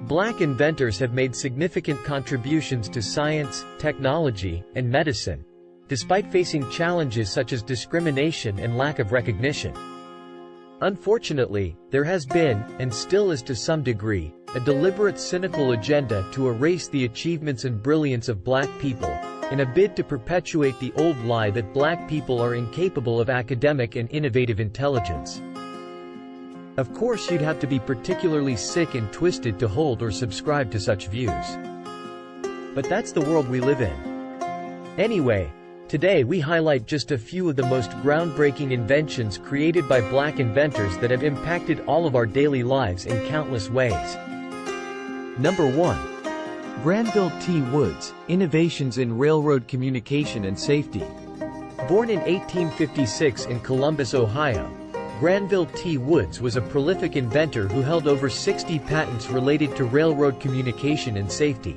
Black inventors have made significant contributions to science, technology, and medicine, despite facing challenges such as discrimination and lack of recognition. Unfortunately, there has been, and still is to some degree, a deliberate cynical agenda to erase the achievements and brilliance of Black people, in a bid to perpetuate the old lie that Black people are incapable of academic and innovative intelligence. Of course, you'd have to be particularly sick and twisted to hold or subscribe to such views. But that's the world we live in. Anyway, today we highlight just a few of the most groundbreaking inventions created by Black inventors that have impacted all of our daily lives in countless ways. Number 1. Granville T. Woods, Innovations in Railroad Communication and Safety. Born in 1856 in Columbus, Ohio, Granville T. Woods was a prolific inventor who held over 60 patents related to railroad communication and safety.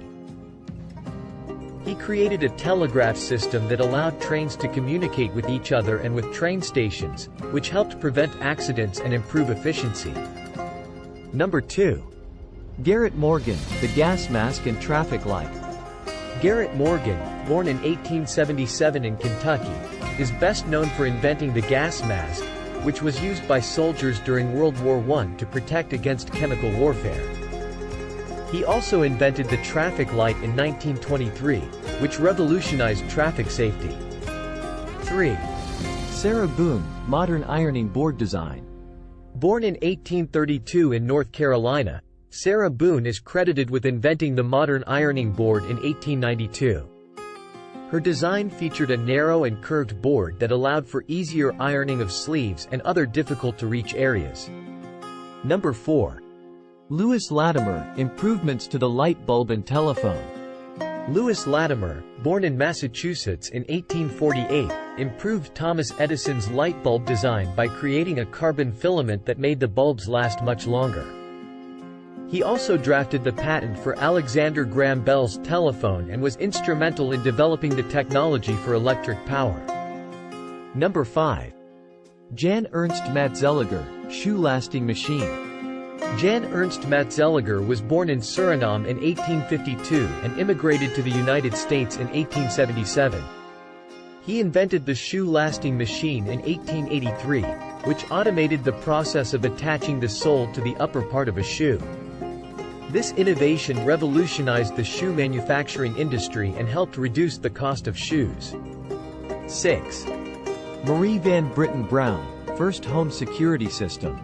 He created a telegraph system that allowed trains to communicate with each other and with train stations, which helped prevent accidents and improve efficiency. Number 2. Garrett Morgan, the gas mask and traffic light. Garrett Morgan, born in 1877 in Kentucky, is best known for inventing the gas mask, which was used by soldiers during World War I to protect against chemical warfare. He also invented the traffic light in 1923, which revolutionized traffic safety. 3. Sarah Boone, modern ironing board design. Born in 1832 in North Carolina, Sarah Boone is credited with inventing the modern ironing board in 1892. Her design featured a narrow and curved board that allowed for easier ironing of sleeves and other difficult-to-reach areas. Number 4. Lewis Latimer, improvements to the light bulb and telephone. Lewis Latimer, born in Massachusetts in 1848, improved Thomas Edison's light bulb design by creating a carbon filament that made the bulbs last much longer. He also drafted the patent for Alexander Graham Bell's telephone and was instrumental in developing the technology for electric power. Number 5. Jan Ernst Matzeliger, shoe-lasting machine. Jan Ernst Matzeliger was born in Suriname in 1852 and immigrated to the United States in 1877. He invented the shoe-lasting machine in 1883, which automated the process of attaching the sole to the upper part of a shoe. This innovation revolutionized the shoe manufacturing industry and helped reduce the cost of shoes. 6. Marie Van Britten Brown, first home security system.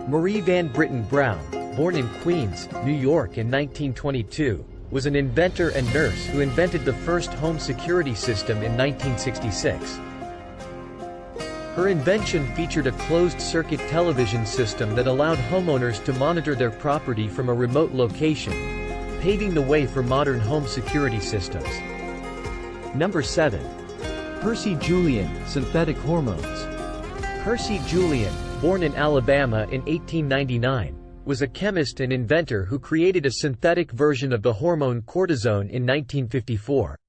Marie Van Britten Brown, born in Queens, New York in 1922, was an inventor and nurse who invented the first home security system in 1966. Her invention featured a closed-circuit television system that allowed homeowners to monitor their property from a remote location, paving the way for modern home security systems. Number 7. Percy Julian, synthetic hormones. Percy Julian, born in Alabama in 1899, was a chemist and inventor who created a synthetic version of the hormone cortisone in 1954.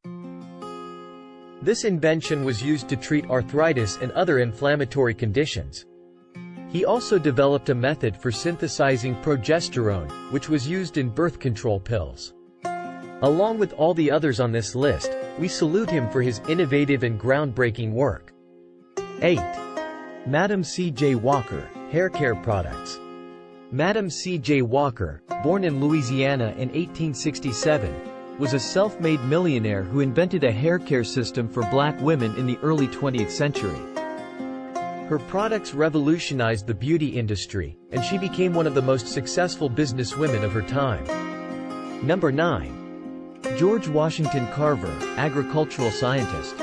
This invention was used to treat arthritis and other inflammatory conditions. He also developed a method for synthesizing progesterone, which was used in birth control pills. Along with all the others on this list, we salute him for his innovative and groundbreaking work. 8. Madam C.J. Walker, hair care products. Madam C.J. Walker, born in Louisiana in 1867, was a self-made millionaire who invented a hair care system for Black women in the early 20th century. Her products revolutionized the beauty industry, and she became one of the most successful businesswomen of her time. Number 9. George Washington Carver, agricultural scientist.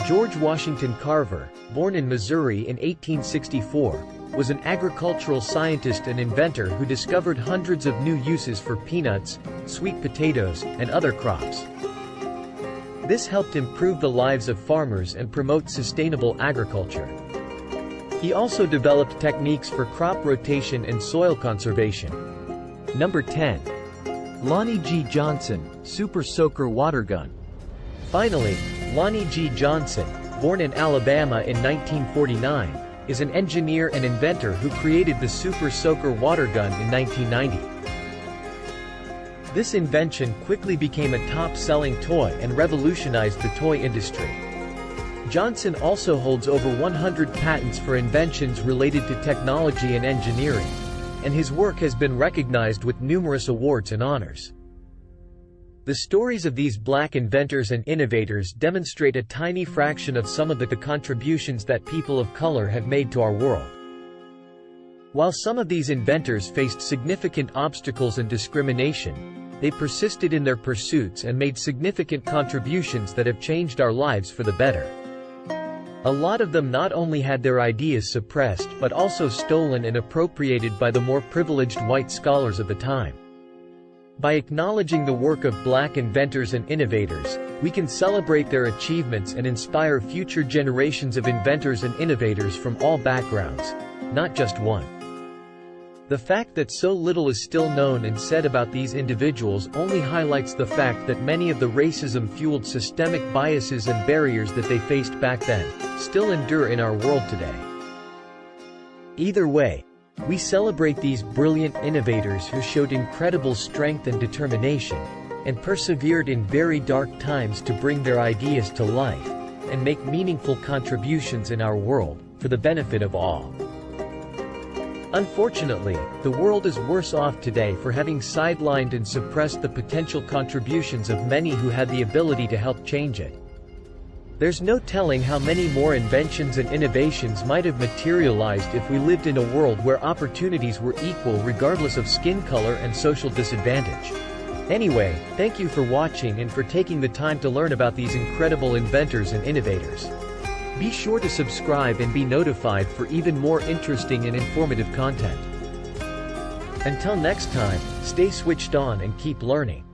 George Washington Carver, born in Missouri in 1864, was an agricultural scientist and inventor who discovered hundreds of new uses for peanuts, sweet potatoes, and other crops. This helped improve the lives of farmers and promote sustainable agriculture. He also developed techniques for crop rotation and soil conservation. Number 10. Lonnie G. Johnson, super soaker water gun. Finally, Lonnie G. Johnson, born in Alabama in 1949, is an engineer and inventor who created the Super Soaker water gun in 1990. This invention quickly became a top-selling toy and revolutionized the toy industry. Johnson also holds over 100 patents for inventions related to technology and engineering, and his work has been recognized with numerous awards and honors. The stories of these black inventors and innovators demonstrate a tiny fraction of some of the contributions that people of color have made to our world. While some of these inventors faced significant obstacles and discrimination, they persisted in their pursuits and made significant contributions that have changed our lives for the better. A lot of them not only had their ideas suppressed but also stolen and appropriated by the more privileged white scholars of the time. By acknowledging the work of black inventors and innovators, we can celebrate their achievements and inspire future generations of inventors and innovators from all backgrounds, not just one. The fact that so little is still known and said about these individuals only highlights the fact that many of the racism-fueled systemic biases and barriers that they faced back then still endure in our world today. Either way, we celebrate these brilliant innovators who showed incredible strength and determination, and persevered in very dark times to bring their ideas to life, and make meaningful contributions in our world, for the benefit of all. Unfortunately, the world is worse off today for having sidelined and suppressed the potential contributions of many who had the ability to help change it. There's no telling how many more inventions and innovations might have materialized if we lived in a world where opportunities were equal regardless of skin color and social disadvantage. Anyway, thank you for watching and for taking the time to learn about these incredible inventors and innovators. Be sure to subscribe and be notified for even more interesting and informative content. Until next time, stay switched on and keep learning.